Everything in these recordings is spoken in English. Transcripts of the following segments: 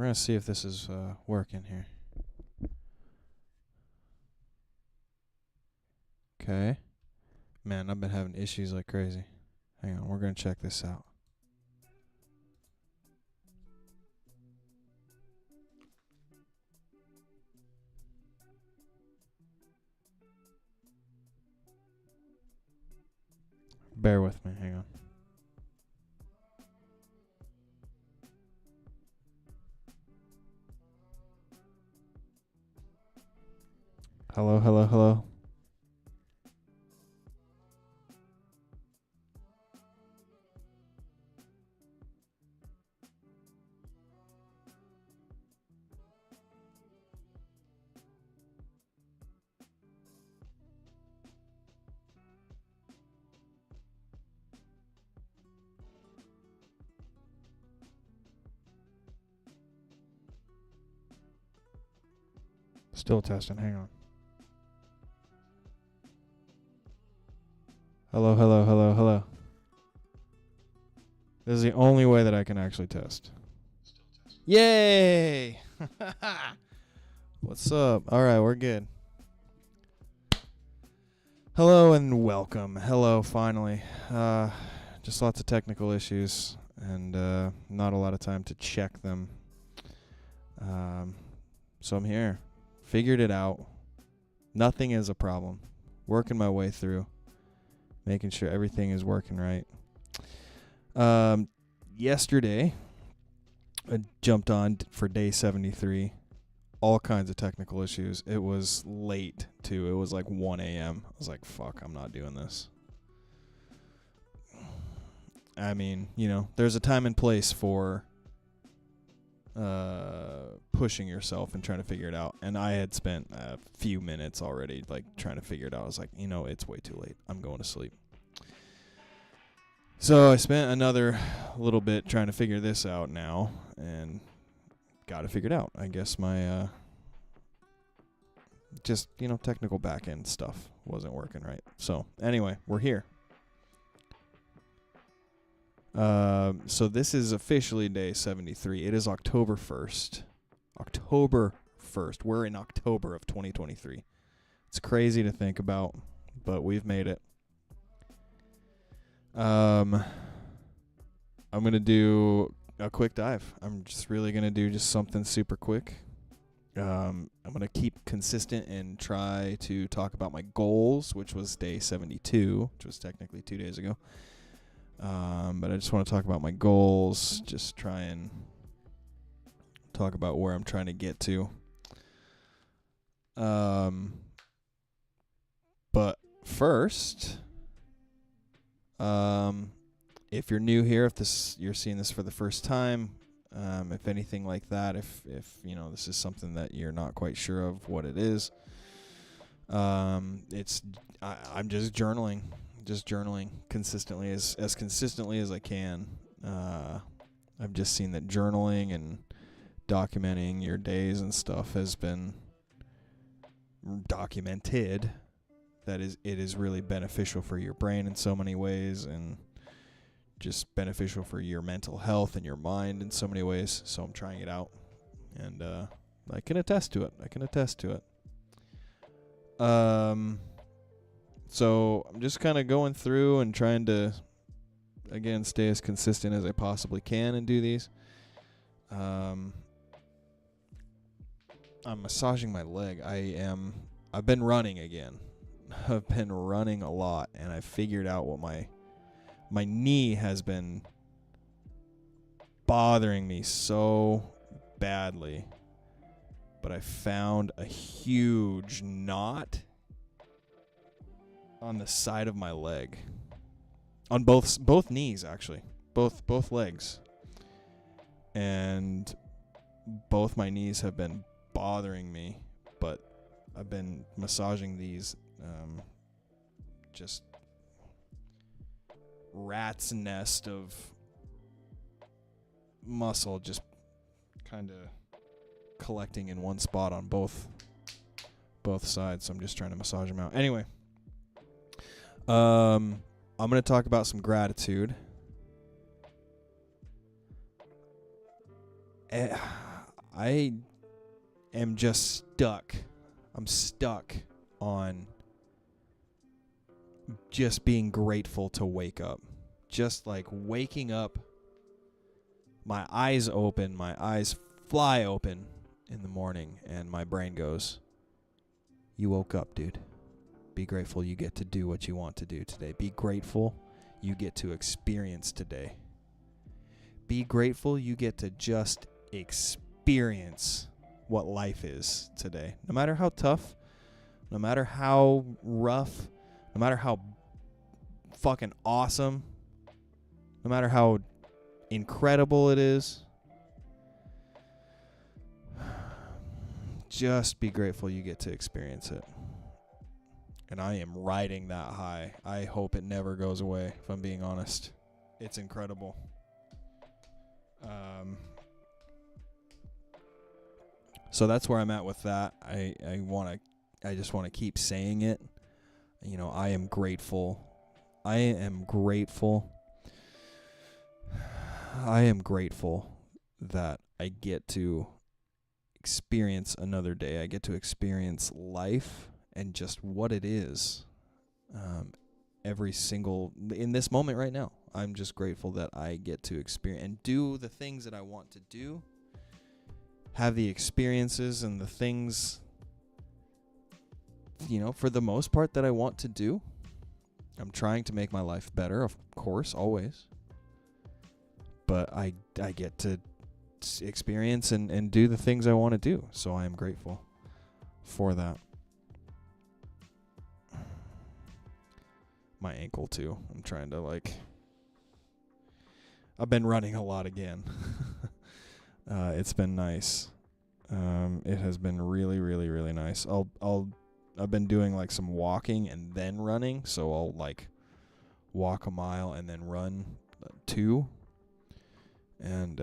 We're going to see if this is working here. Okay. Man, I've been having issues like crazy. Hang on, we're going to check this out. Bear with me, hang on. Hello, hello, hello. Still testing, hang on. Hello, hello, hello, hello. This is the only way that I can actually test. Yay! What's up? All right, we're good. Hello and welcome. Hello, finally. Just lots of technical issues and not a lot of time to check them. So I'm here. Figured it out. Nothing is a problem. Working my way through. Making sure everything is working right. Yesterday, I jumped on for day 73. All kinds of technical issues. It was late, too. It was like 1 a.m. I was like, fuck, I'm not doing this. I mean, you know, there's a time and place for pushing yourself and trying to figure it out. And I had spent a few minutes already, like, trying to figure it out. I was like, you know, it's way too late. I'm going to sleep. So I spent another little bit trying to figure this out now, and got it figured out. I guess my just, you know, technical back end stuff wasn't working right. So anyway, we're here. So this is officially day 73. It is October 1st. October 1st. We're in October of 2023. It's crazy to think about, but we've made it. I'm going to do a quick dive. I'm just really going to do just something super quick. I'm going to keep consistent and try to talk about my goals, which was day 72, which was technically 2 days ago. But I just want to talk about my goals, just try and talk about where I'm trying to get to. But first, if you're new here, if you're seeing this for the first time, if anything like that, if you know this is something that you're not quite sure of what it is, I'm just journaling. Just journaling consistently as consistently as I can. I've just seen that journaling and documenting your days and stuff has been documented. That it is really beneficial for your brain in so many ways, and just beneficial for your mental health and your mind in so many ways. So I'm trying it out, and I can attest to it. So I'm just kind of going through and trying to, again, stay as consistent as I possibly can and do these. I'm massaging my leg. I've been running again. I've been running a lot, and I figured out what my knee has been bothering me so badly. But I found a huge knot on the side of my leg, on both knees, actually, both legs, and both my knees have been bothering me. But I've been massaging these just rat's nest of muscle, just kind of collecting in one spot on both sides. So I'm just trying to massage them out. Anyway. I'm going to talk about some gratitude. I am just stuck. I'm stuck on just being grateful to wake up. Just like waking up, my eyes open, my eyes fly open in the morning, and my brain goes, you woke up, dude. Be grateful you get to do what you want to do today. Be grateful you get to experience today. Be grateful you get to just experience what life is today. No matter how tough, no matter how rough, no matter how fucking awesome, no matter how incredible it is, just be grateful you get to experience it. And I am riding that high. I hope it never goes away, if I'm being honest. It's incredible. So that's where I'm at with that. I just want to keep saying it. You know, I am grateful. I am grateful that I get to experience another day. I get to experience life and just what it is. Every single, in this moment right now, I'm just grateful that I get to experience and do the things that I want to do, have the experiences and the things, you know, for the most part that I want to do. I'm trying to make my life better, of course, always. But I get to experience and do the things I want to do. So I am grateful for that. My ankle too. I'm trying to I've been running a lot again. It's been nice. It has been really, really, really nice. I've been doing like some walking and then running. So I'll like walk a mile and then run 2. And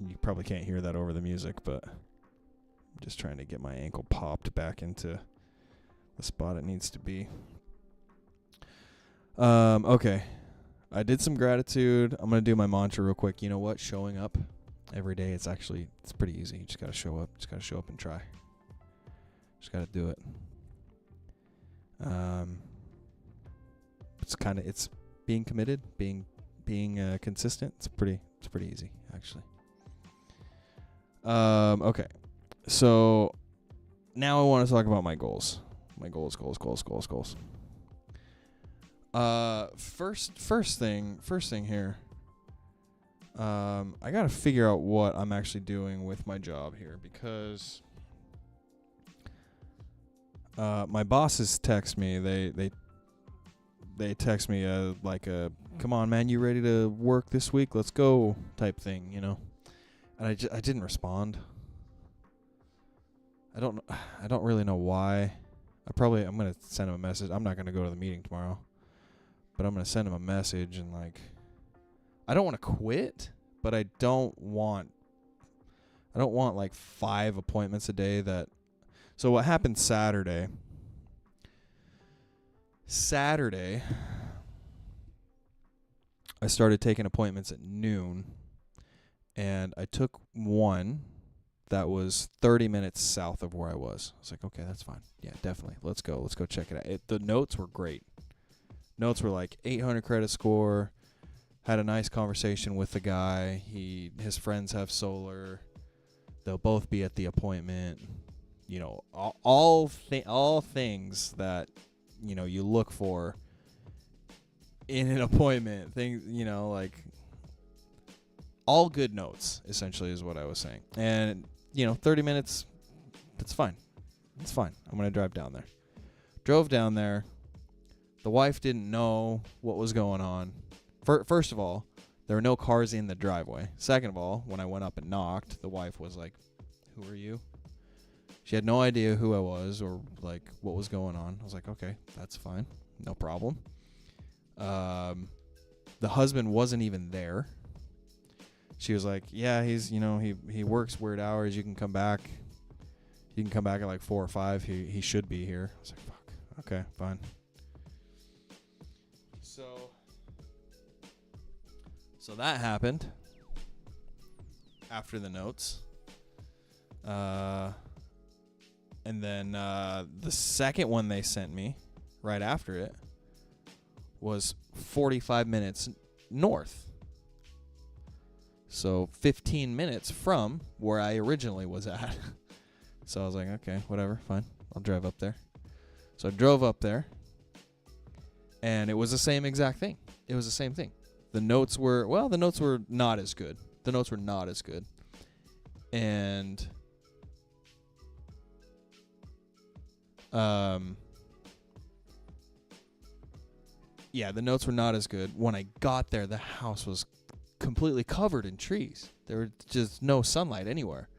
you probably can't hear that over the music, but I'm just trying to get my ankle popped back into the spot it needs to be. Okay. I did some gratitude. I'm going to do my mantra real quick. You know what? Showing up every day, it's pretty easy. You just got to show up. Just got to show up and try. Just got to do it. It's being committed, being consistent. It's pretty easy, actually. Okay. So now I want to talk about my goals. My goals. First thing here. I gotta figure out what I'm actually doing with my job here, because my bosses text me. They text me come on man, you ready to work this week? Let's go type thing, you know. And I didn't respond. I don't really know why. I'm going to send him a message. I'm not going to go to the meeting tomorrow, but I'm going to send him a message and I don't want to quit, but I don't want 5 appointments a day so what happened Saturday, I started taking appointments at noon, and I took one that was 30 minutes south of where I was. I was like, okay, that's fine. Yeah, definitely. Let's go check it out. The notes were great. Notes were like 800 credit score. Had a nice conversation with the guy. His friends have solar. They'll both be at the appointment. You know, all things that, you know, you look for in an appointment. Things, you know, like all good notes, essentially, is what I was saying. And, you know, 30 minutes, that's fine. It's fine. I'm going to drive down there. Drove down there. The wife didn't know what was going on. First of all, there were no cars in the driveway. Second of all, when I went up and knocked, the wife was like, "Who are you?" She had no idea who I was or like what was going on. I was like, okay, that's fine. No problem. The husband wasn't even there. She was like, yeah, he's, you know, he works weird hours. You can come back. You can come back at like 4 or 5. He should be here. I was like, fuck. Okay, fine. So that happened. after the notes. And then the second one they sent me right after it was 45 minutes north. So 15 minutes from where I originally was at. So I was like, okay, whatever, fine. I'll drive up there. So I drove up there, and it was the same exact thing. It was the same thing. The notes were not as good. And yeah, the notes were not as good. When I got there, the house was completely covered in trees. There was just no sunlight anywhere.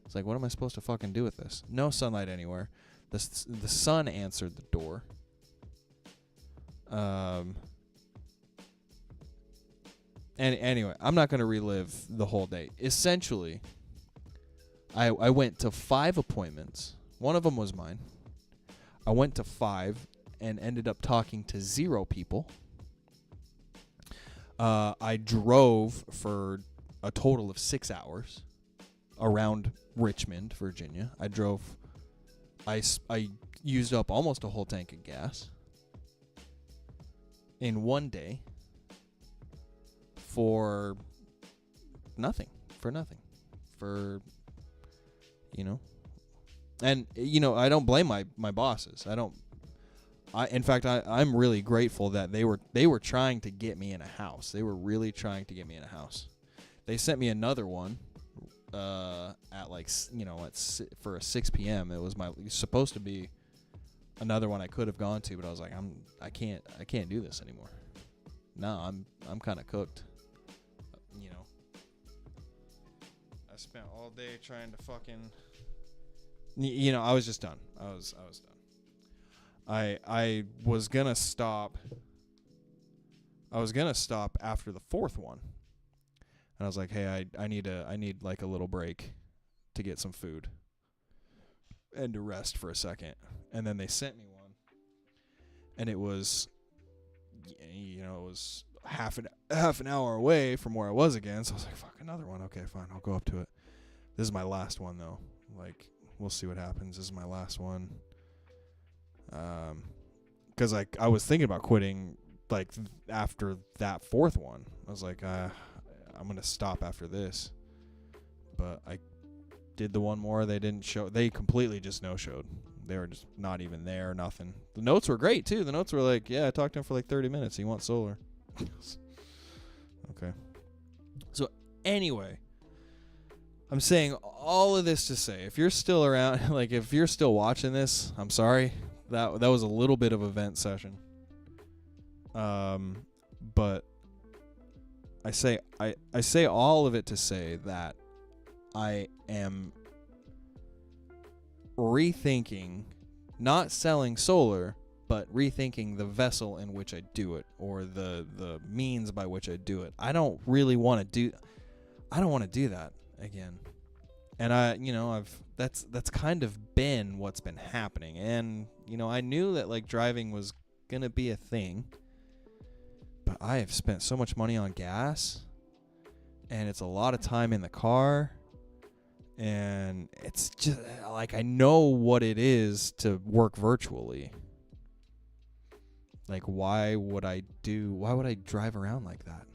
It's like, what am I supposed to fucking do with this? No sunlight anywhere. The sun answered the door. And anyway, I'm not going to relive the whole day. Essentially, I went to 5 appointments. One of them was mine. I went to 5 and ended up talking to 0 people. I drove for a total of 6 hours around Richmond, Virginia. I used up almost a whole tank of gas in one day for nothing. And, I don't blame my bosses. In fact, I'm really grateful that they were trying to get me in a house. They were really trying to get me in a house. They sent me another one at for a 6 p.m. It was supposed to be another one I could have gone to, but I was like, I can't do this anymore. No, I'm kind of cooked. I spent all day trying to fucking I was just done. I was done. I was gonna stop. I was gonna stop after the 4th one, and I was like, "Hey, I need like a little break to get some food and to rest for a second." And then they sent me one, and it was, it was half an hour away from where I was again. So I was like, "Fuck, another one? Okay, fine, I'll go up to it." This is my last one though. Like, we'll see what happens. This is my last one. Because I was thinking about quitting like after that 4th one. I was like, I'm gonna stop after this. But I did the one more. They didn't show. They completely just no-showed. They were just not even there. Nothing. The notes were great too. The notes were like, yeah, I talked to him for like 30 minutes. He wants solar. Okay. So anyway, I'm saying all of this to say, if you're still around, like if you're still watching this, I'm sorry. That was a little bit of a vent session. But I say all of it to say that I am rethinking not selling solar, but rethinking the vessel in which I do it, or the means by which I do it. I don't want to do that again. And that's kind of been what's been happening. And, I knew that like driving was going to be a thing, but I have spent so much money on gas, and it's a lot of time in the car, and it's just like, I know what it is to work virtually. Like, why would I drive around like that?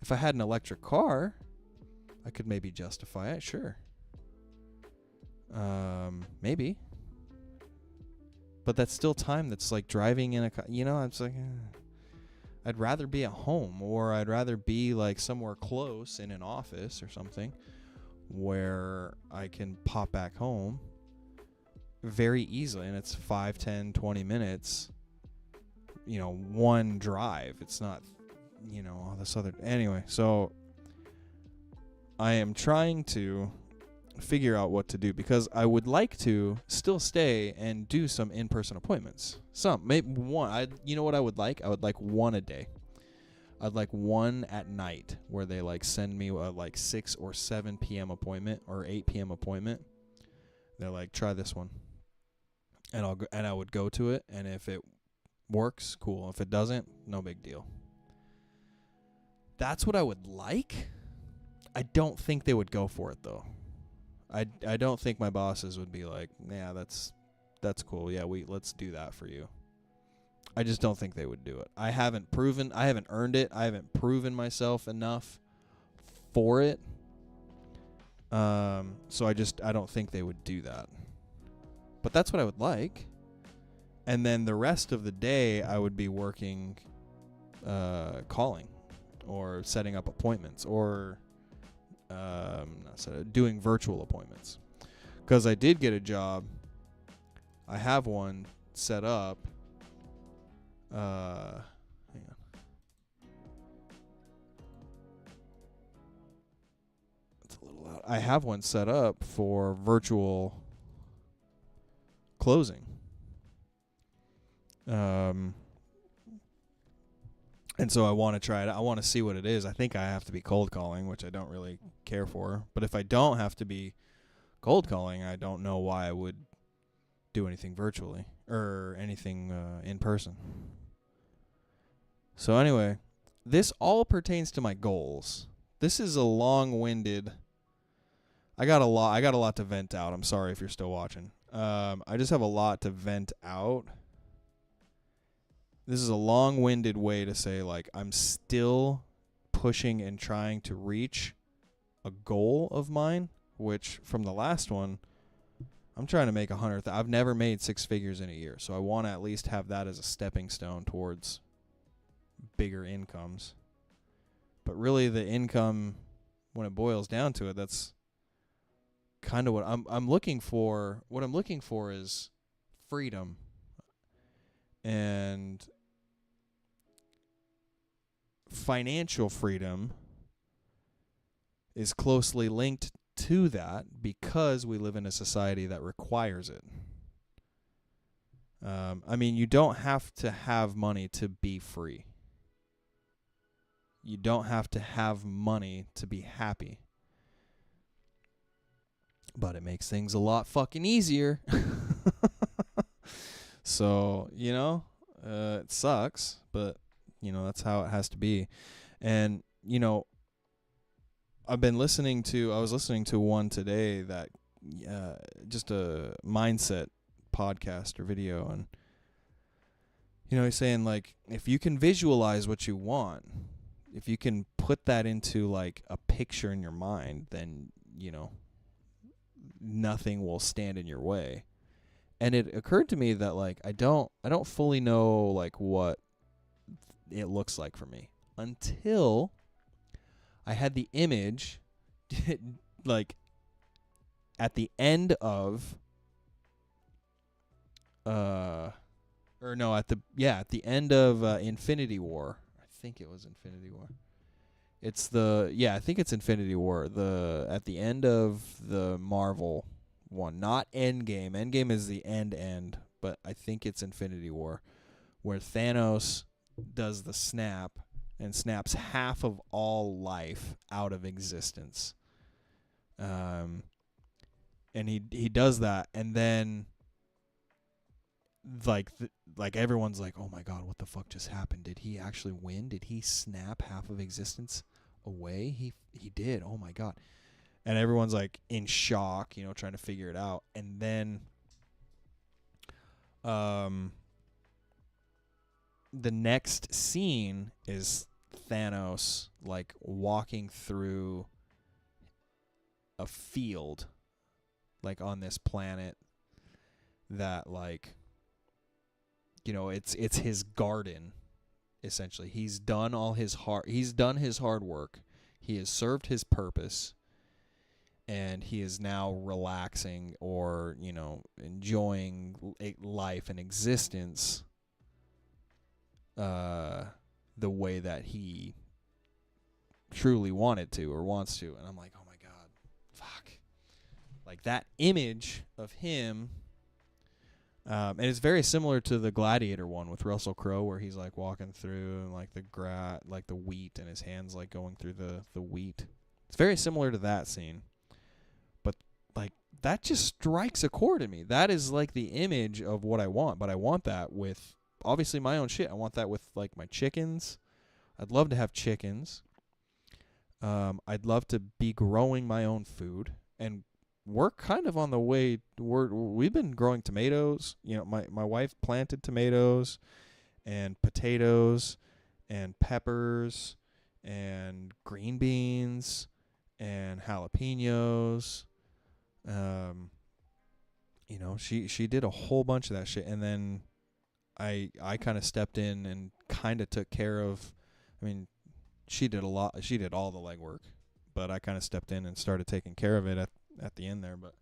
If I had an electric car, I could maybe justify it, sure. Maybe. But that's still time that's like driving in a car. I'm just like, I'd rather be at home, or I'd rather be like somewhere close in an office or something where I can pop back home very easily. And it's 5, 10, 20 minutes, one drive. It's not, all this other. Anyway, so I am trying to figure out what to do, because I would like to still stay and do some in-person appointments. Maybe one. You know what I would like? I would like one a day. I'd like one at night where they like send me a like 6 or 7 p.m. appointment or 8 p.m. appointment. They're like, try this one, and I would go to it, and if it works, cool. If it doesn't, no big deal. That's what I would like. I don't think they would go for it though. I don't think my bosses would be like, yeah, that's cool. Yeah, let's do that for you. I just don't think they would do it. I haven't earned it. I haven't proven myself enough for it. So I don't think they would do that. But that's what I would like. And then the rest of the day I would be working, calling or setting up appointments or doing virtual appointments. Because I did get a job. I have one set up. Hang on. It's a little loud. I have one set up for virtual closing. And so I want to try it. I want to see what it is. I think I have to be cold calling, which I don't really care for. But if I don't have to be cold calling, I don't know why I would do anything virtually or anything in person. So anyway, this all pertains to my goals. This is a long-winded. I got a lot to vent out. I'm sorry if you're still watching. I just have a lot to vent out. This is a long-winded way to say, like, I'm still pushing and trying to reach a goal of mine, which from the last one, I'm trying to make 100. I've never made 6 figures in a year, so I want to at least have that as a stepping stone towards bigger incomes. But really, the income, when it boils down to it, that's kind of what I'm looking for. What I'm looking for is freedom. And financial freedom is closely linked to that because we live in a society that requires it. I mean, you don't have to have money to be free. You don't have to have money to be happy. But it makes things a lot fucking easier. So, it sucks, but, that's how it has to be. And, I was listening to one today that, just a mindset podcast or video. And, he's saying, like, if you can visualize what you want, if you can put that into, like, a picture in your mind, then, nothing will stand in your way. And it occurred to me that, like, I don't fully know, like, what it looks like for me until I had the image, like, at the end of, at the end of Infinity War. I think it was Infinity War. I think it's Infinity War. At the end of the Marvel one, not Endgame. Endgame is the end, but I think it's Infinity War, where Thanos does the snap and snaps half of all life out of existence. And he does that, and then like everyone's like, "Oh my God, what the fuck just happened? Did he actually win? Did he snap half of existence away? He did. Oh my God." And everyone's like in shock, trying to figure it out. And then the next scene is Thanos, like, walking through a field, like, on this planet that, like, it's his garden, essentially. He's done his hard work. He has served his purpose. And he is now relaxing or, enjoying life and existence the way that he truly wanted to or wants to. And I'm like, oh my God, fuck. Like, that image of him, and it's very similar to the Gladiator one with Russell Crowe, where he's, like, walking through and, like, the wheat, and his hands, like, going through the wheat. It's very similar to that scene. Like, that just strikes a chord in me. That is, like, the image of what I want. But I want that with, obviously, my own shit. I want that with, like, my chickens. I'd love to have chickens. I'd love to be growing my own food, and we're kind of on the way. We've been growing tomatoes. You know, my wife planted tomatoes and potatoes and peppers and green beans and jalapenos. Um, she did a whole bunch of that shit, and then I kind of stepped in and kind of took care of. I mean, she did a lot. She did all the legwork, but I kind of stepped in and started taking care of it at the end there. But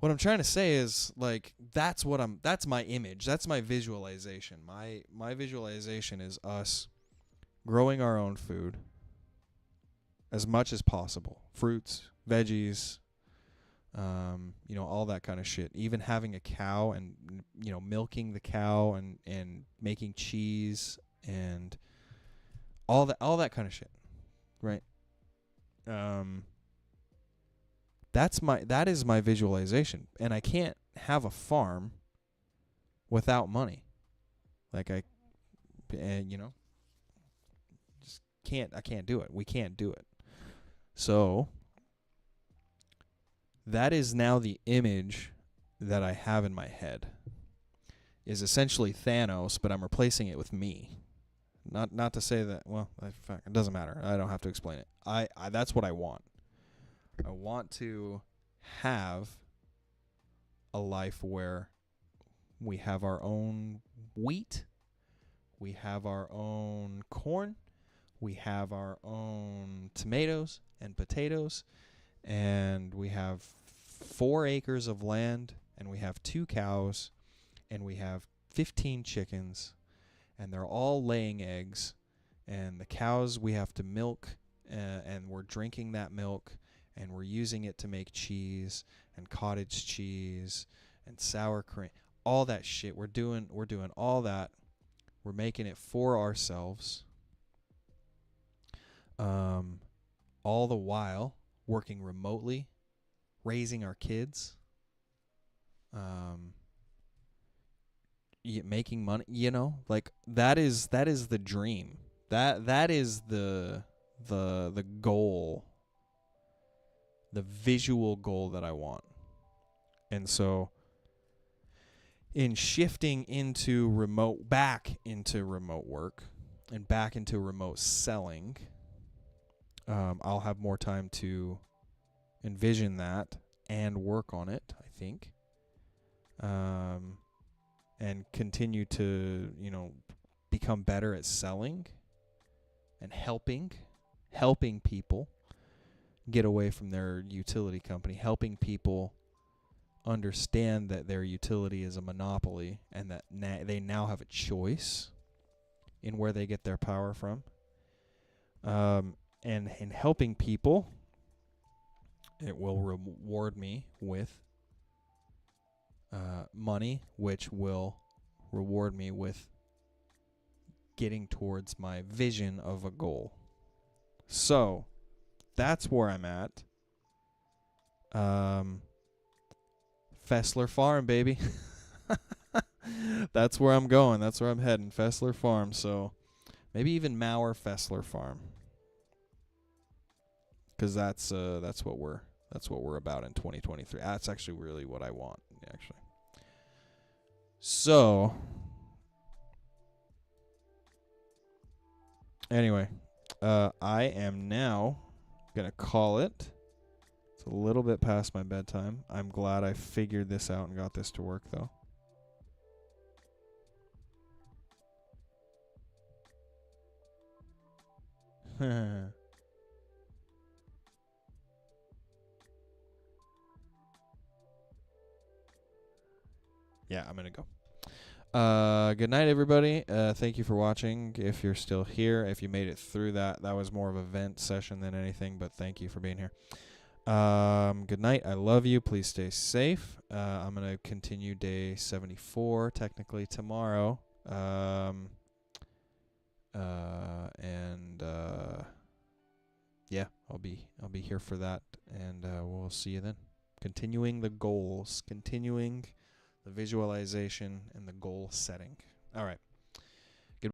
what I'm trying to say is, like, that's my image. That's my visualization. My visualization is us growing our own food as much as possible. Fruits, veggies, all that kind of shit. Even having a cow and, milking the cow and making cheese and all that kind of shit. Right? That is my visualization. And I can't have a farm without money. Like I can't do it. We can't do it. So that is now the image that I have in my head. Is essentially Thanos, but I'm replacing it with me. Not to say that, well, it doesn't matter. I don't have to explain it. I that's what I want. I want to have a life where we have our own wheat, we have our own corn, we have our own tomatoes and potatoes, and we have 4 acres of land, and we have 2 cows, and we have 15 chickens, and they're all laying eggs, and the cows we have to milk, and we're drinking that milk, and we're using it to make cheese and cottage cheese and sour cream, all that shit. We're doing all that. We're making it for ourselves. All the while working remotely, raising our kids, making money. Like that is the dream. That is the goal. The visual goal that I want. And so in shifting back into remote work and back into remote selling, I'll have more time to envision that and work on it, I think. And continue to, become better at selling and helping people get away from their utility company, helping people understand that their utility is a monopoly and that they now have a choice in where they get their power from. And in helping people, it will reward me with money, which will reward me with getting towards my vision of a goal. So that's where I'm at. Fessler Farm, baby. That's where I'm going. That's where I'm heading. Fessler Farm. So maybe even Mauer Fessler Farm, because that's what we're about in 2023. That's actually really what I want, actually. So anyway, I am now gonna call it. It's a little bit past my bedtime. I'm glad I figured this out and got this to work, though. Yeah, I'm gonna go. Good night, everybody. Thank you for watching. If you're still here, if you made it through that was more of a vent session than anything, but thank you for being here. Good night. I love you. Please stay safe. I'm going to continue day 74 technically tomorrow. Yeah, I'll be here for that, and we'll see you then. Continuing the goals, continuing the visualization and the goal setting. All right.